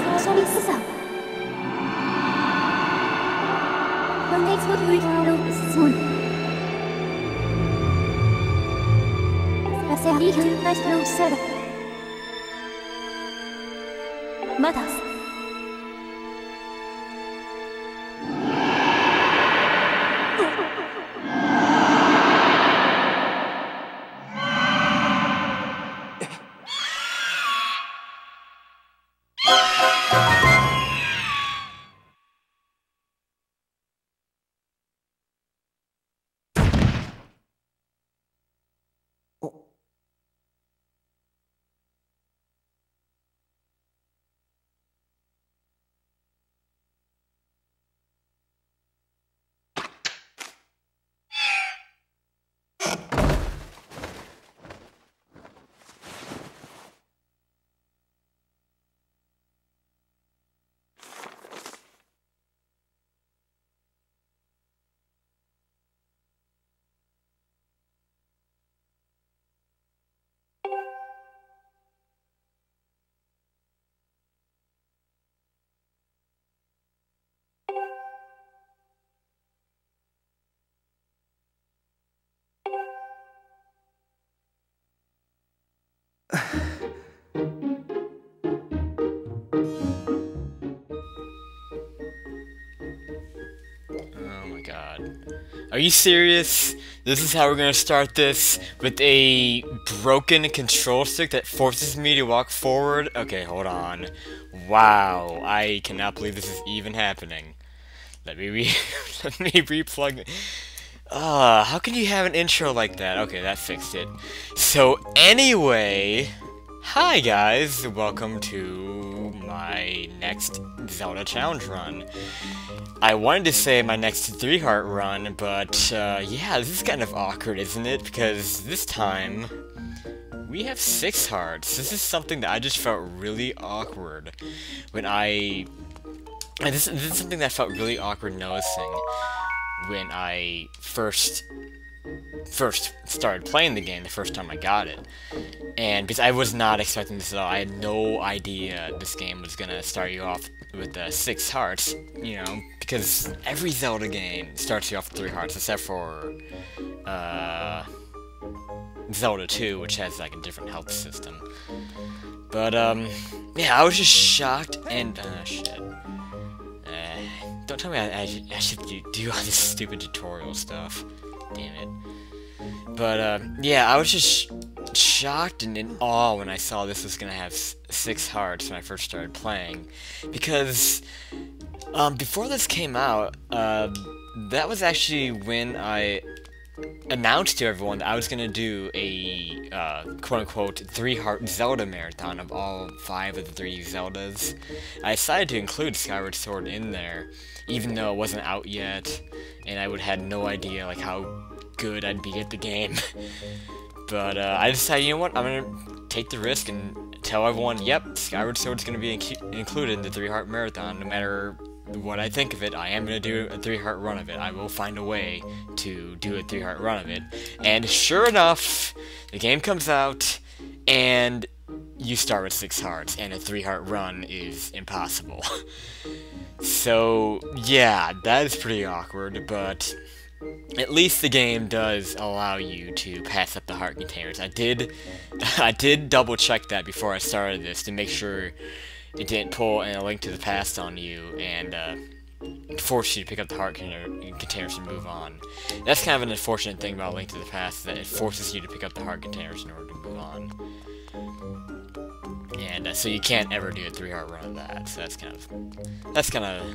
socialista. One takes what we are soon. Let's say he can nice to set. Matters. Oh my god. Are you serious? This is how we're gonna start this? With a broken control stick that forces me to walk forward? Okay, hold on. Wow, I cannot believe this is even happening. Let me let me replug. How can you have an intro like that? Okay, that fixed it. So anyway, hi guys, welcome to my next Zelda challenge run. I wanted to say my next 3-heart run, but yeah, this is kind of awkward, isn't it? Because this time, we have 6 hearts. This is something that I just felt really awkward when this is something that I felt really awkward noticing when I first started playing the game the first time I got it. And because I was not expecting this at all. I had no idea this game was gonna start you off with 6 hearts, you know, because every Zelda game starts you off with 3 hearts, except for Zelda 2, which has like a different health system. But yeah, I was just shocked and shit. Don't tell me I should do all this stupid tutorial stuff. Damn it. But yeah, I was just shocked and in awe when I saw this was gonna have 6 hearts when I first started playing, because before this came out, that was actually when I announced to everyone that I was gonna do a quote-unquote 3-heart Zelda marathon of all 5 of the 3 Zeldas. I decided to include Skyward Sword in there, even though it wasn't out yet, and I would had no idea like how good I'd be at the game. But I decided, you know what, I'm gonna take the risk and tell everyone, yep, Skyward Sword's gonna be included in the 3-heart marathon. No matter what I think of it, I am gonna do a 3-heart run of it. I will find a way to do a 3-heart run of it. And sure enough, the game comes out, and you start with 6 hearts, and a 3-heart run is impossible. So, yeah, that is pretty awkward, but at least the game does allow you to pass up the heart containers. I did double check that before I started this to make sure it didn't pull a Link to the Past on you and force you to pick up the heart containers and move on. That's kind of an unfortunate thing about Link to the Past, that it forces you to pick up the heart containers in order to move on. And so you can't ever do a 3-heart run of that. So that's kind of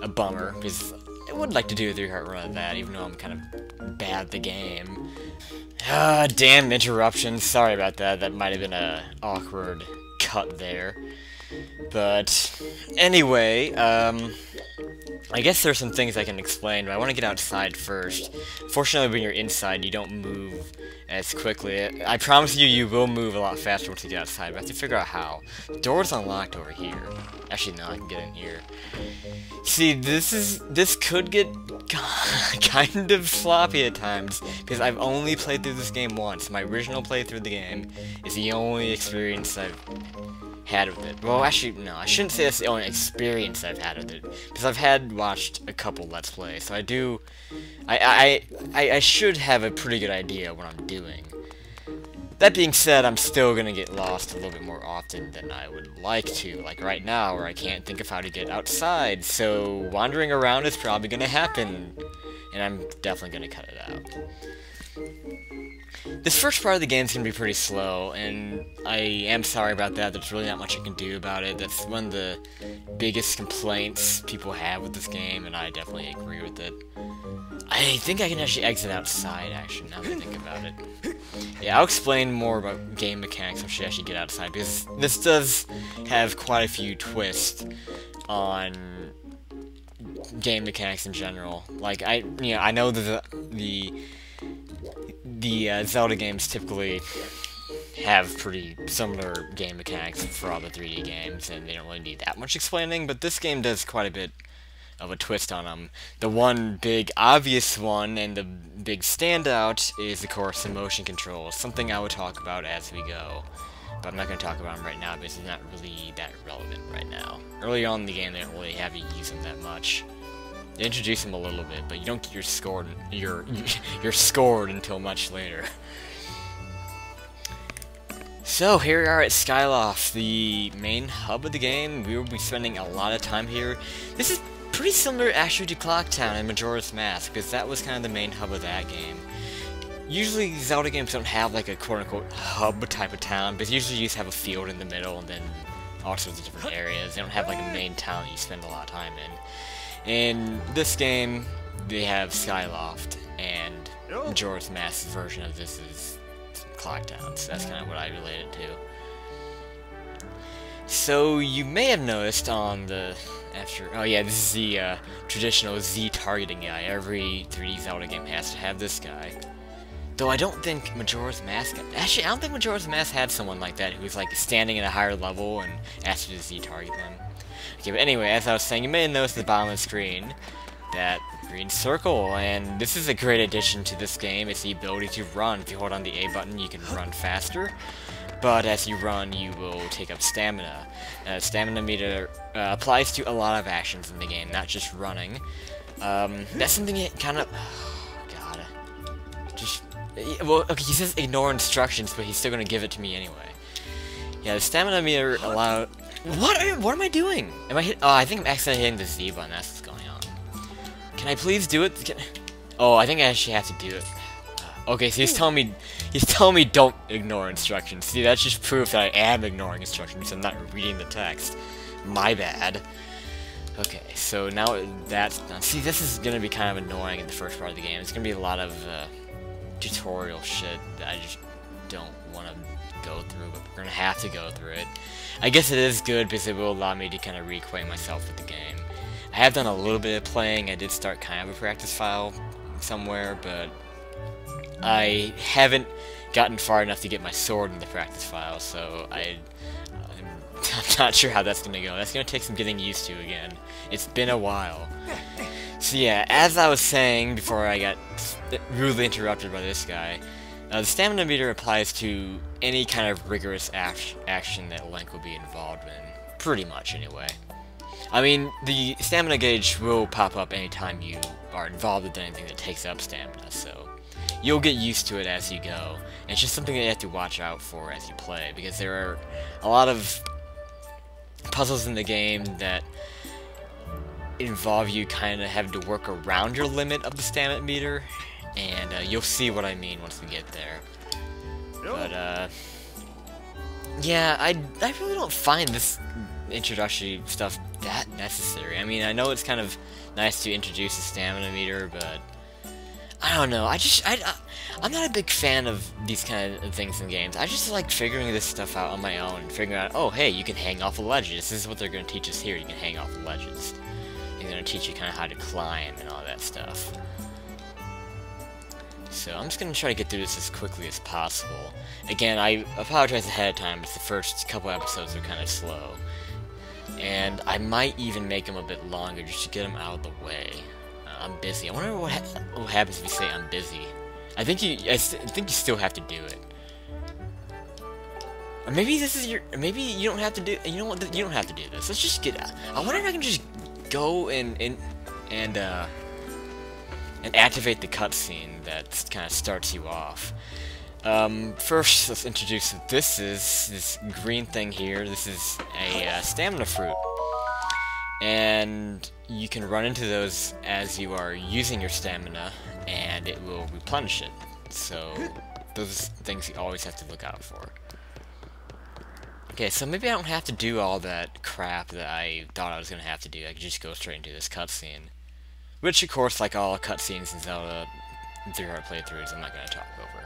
a bummer, because I would like to do a 3-heart run of that, even though I'm kind of bad at the game. Damn interruptions. Sorry about that. That might have been a awkward cut there. But anyway, I guess there's some things I can explain, but I want to get outside first. Fortunately, when you're inside, you don't move as quickly. I promise you, you will move a lot faster once you get outside, but I have to figure out how. The door's unlocked over here. Actually, no, I can get in here. See, this could get kind of sloppy at times, because I've only played through this game once. My original playthrough of the game is the only experience I've had with it. Well, actually, no, I shouldn't say that's the only experience I've had with it, because I've watched a couple Let's Plays, so I should have a pretty good idea what I'm doing. That being said, I'm still gonna get lost a little bit more often than I would like to, like right now, where I can't think of how to get outside, so wandering around is probably gonna happen, and I'm definitely gonna cut it out. This first part of the game is going to be pretty slow, and I am sorry about that. There's really not much I can do about it. That's one of the biggest complaints people have with this game, and I definitely agree with it. I think I can actually exit outside, actually, now that I think about it. Yeah, I'll explain more about game mechanics once I actually get outside, because this does have quite a few twists on game mechanics in general. Like, I know that the Zelda games typically have pretty similar game mechanics for all the 3D games, and they don't really need that much explaining, but this game does quite a bit of a twist on them. The one big obvious one, and the big standout, is of course the motion controls, something I would talk about as we go. But I'm not going to talk about them right now, because it's not really that relevant right now. Early on in the game, they don't really have you use them that much. They introduce them a little bit, but you don't get your scored until much later. So here we are at Skyloft, the main hub of the game. We will be spending a lot of time here. This is pretty similar actually to Clocktown and Majora's Mask, because that was kind of the main hub of that game. Usually Zelda games don't have like a quote-unquote hub type of town, but usually you just have a field in the middle and then all sorts of different areas. They don't have like a main town that you spend a lot of time in. In this game, they have Skyloft, and Majora's Mask's version of this is Clocktown, so that's kind of what I relate it to. So, you may have noticed on the... oh yeah, this is the traditional Z targeting guy. Every 3D Zelda game has to have this guy. Though I don't think Majora's Mask... Actually, I don't think Majora's Mask had someone like that who was like standing at a higher level and asked you to Z target them. Okay, but anyway, as I was saying, you may have noticed at the bottom of the screen that green circle, and this is a great addition to this game. It's the ability to run. If you hold on the A button, you can run faster, but as you run, you will take up stamina. Stamina meter applies to a lot of actions in the game, not just running. That's something that kind of... God. Just... Well, okay, he says ignore instructions, but he's still gonna give it to me anyway. Yeah, the stamina meter allows... What am I doing? Am I hit? Oh, I think I'm accidentally hitting the Z button. That's what's going on. Can I please do it? Oh, I think I actually have to do it. Okay, so he's telling me don't ignore instructions. See, that's just proof that I am ignoring instructions. I'm not reading the text. My bad. Okay, so now that's done. See, this is gonna be kind of annoying in the first part of the game. It's gonna be a lot of tutorial shit that I just don't want to go through, but we're gonna have to go through it. I guess it is good because it will allow me to kind of reacquaint myself with the game. I have done a little bit of playing. I did start kind of a practice file somewhere, but I haven't gotten far enough to get my sword in the practice file, so I'm not sure how that's gonna go. That's gonna take some getting used to again. It's been a while. So yeah, as I was saying before I got rudely interrupted by this guy, the stamina meter applies to any kind of rigorous action that Link will be involved in. Pretty much, anyway. I mean, the stamina gauge will pop up anytime you are involved with anything that takes up stamina, so you'll get used to it as you go. And it's just something that you have to watch out for as you play, because there are a lot of puzzles in the game that involve you kind of having to work around your limit of the stamina meter, and you'll see what I mean once we get there. But, yeah, I really don't find this introductory stuff that necessary. I mean, I know it's kind of nice to introduce the stamina meter, but I don't know. I'm not a big fan of these kind of things in games. I just like figuring this stuff out on my own and figuring out, oh, hey, you can hang off of ledges. This is what they're going to teach us here. You can hang off of ledges. They're going to teach you kind of how to climb and all that stuff. So I'm just going to try to get through this as quickly as possible. Again, I apologize ahead of time, but the first couple episodes are kind of slow. And I might even make them a bit longer just to get them out of the way. I'm busy. I wonder what happens if you say I'm busy. I think you still have to do it. Or maybe this is your. Maybe you don't have to do. You know what? You don't have to do this. Let's just get. I wonder if I can just go and activate the cutscene that kind of starts you off. First, let's introduce what this is. This green thing here. This is a stamina fruit, and you can run into those as you are using your stamina, and it will replenish it. So those things you always have to look out for. Okay, so maybe I don't have to do all that crap that I thought I was going to have to do. I could just go straight into this cutscene. Which, of course, like all cutscenes in Zelda 3-hard playthroughs, I'm not going to talk over.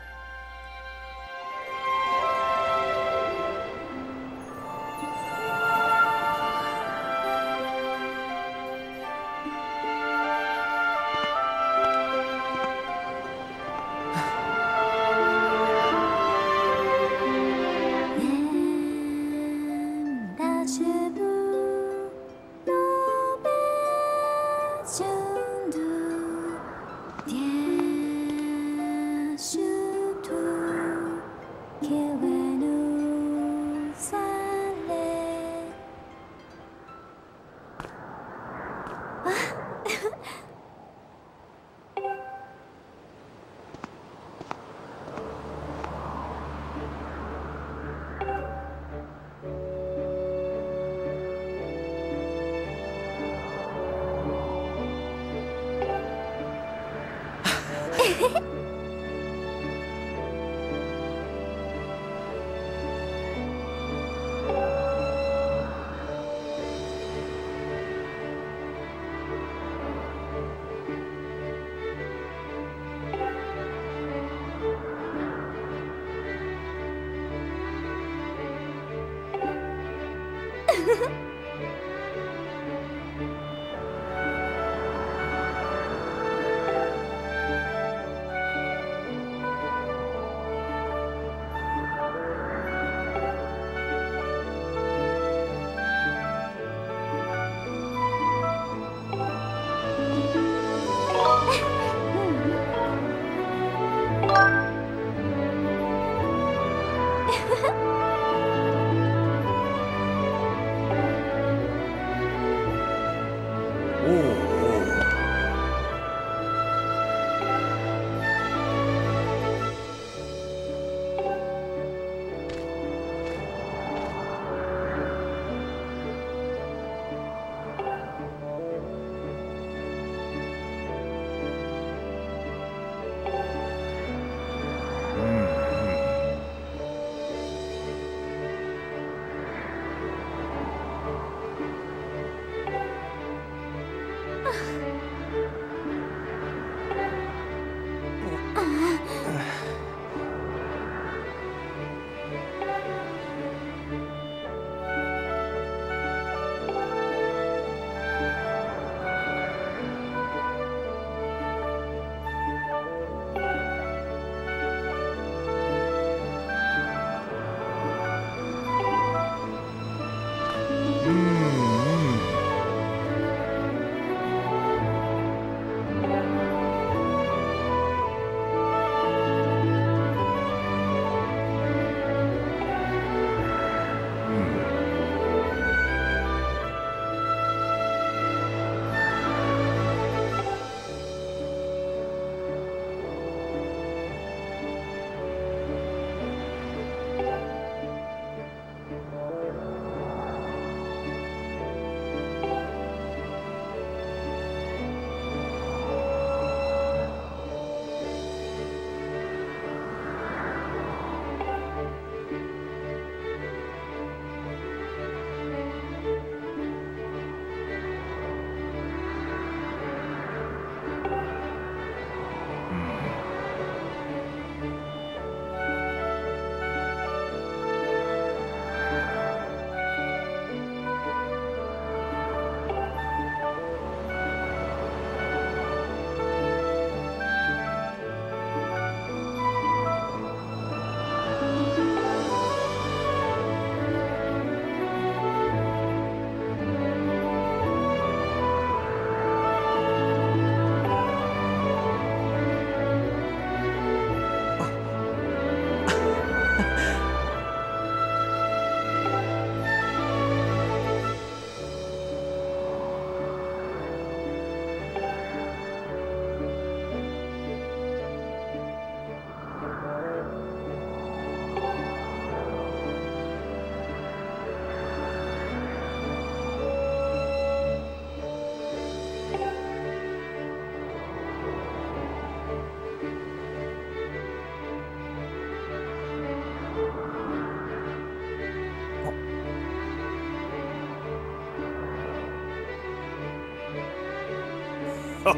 Hey!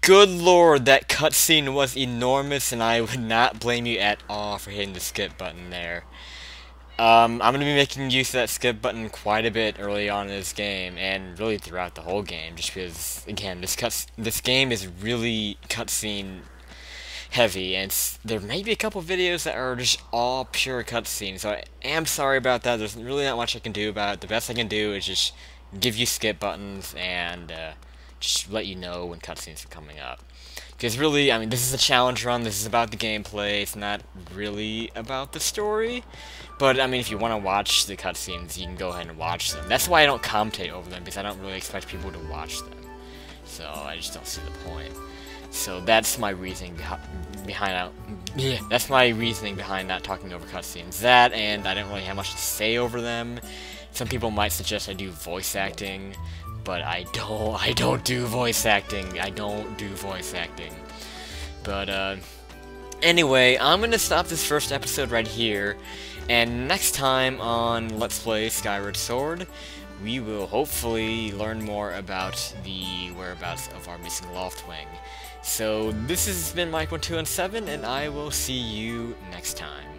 Good lord, that cutscene was enormous, and I would not blame you at all for hitting the skip button there. I'm going to be making use of that skip button quite a bit early on in this game, and really throughout the whole game, just because, again, this game is really cutscene heavy, and there may be a couple videos that are just all pure cutscenes, so I am sorry about that. There's really not much I can do about it. The best I can do is just give you skip buttons and just let you know when cutscenes are coming up. Because really, I mean, this is a challenge run, this is about the gameplay, it's not really about the story. But, I mean, if you want to watch the cutscenes, you can go ahead and watch them. That's why I don't commentate over them, because I don't really expect people to watch them. So, I just don't see the point. So, that's my reasoning behind that's my reasoning behind not talking over cutscenes. That, and I don't really have much to say over them. Some people might suggest I do voice acting, but I don't do voice acting. I don't do voice acting. But, anyway, I'm gonna stop this first episode right here, and next time on Let's Play Skyward Sword, we will hopefully learn more about the whereabouts of our missing Loft Wing. So, this has been Mike1217, and I will see you next time.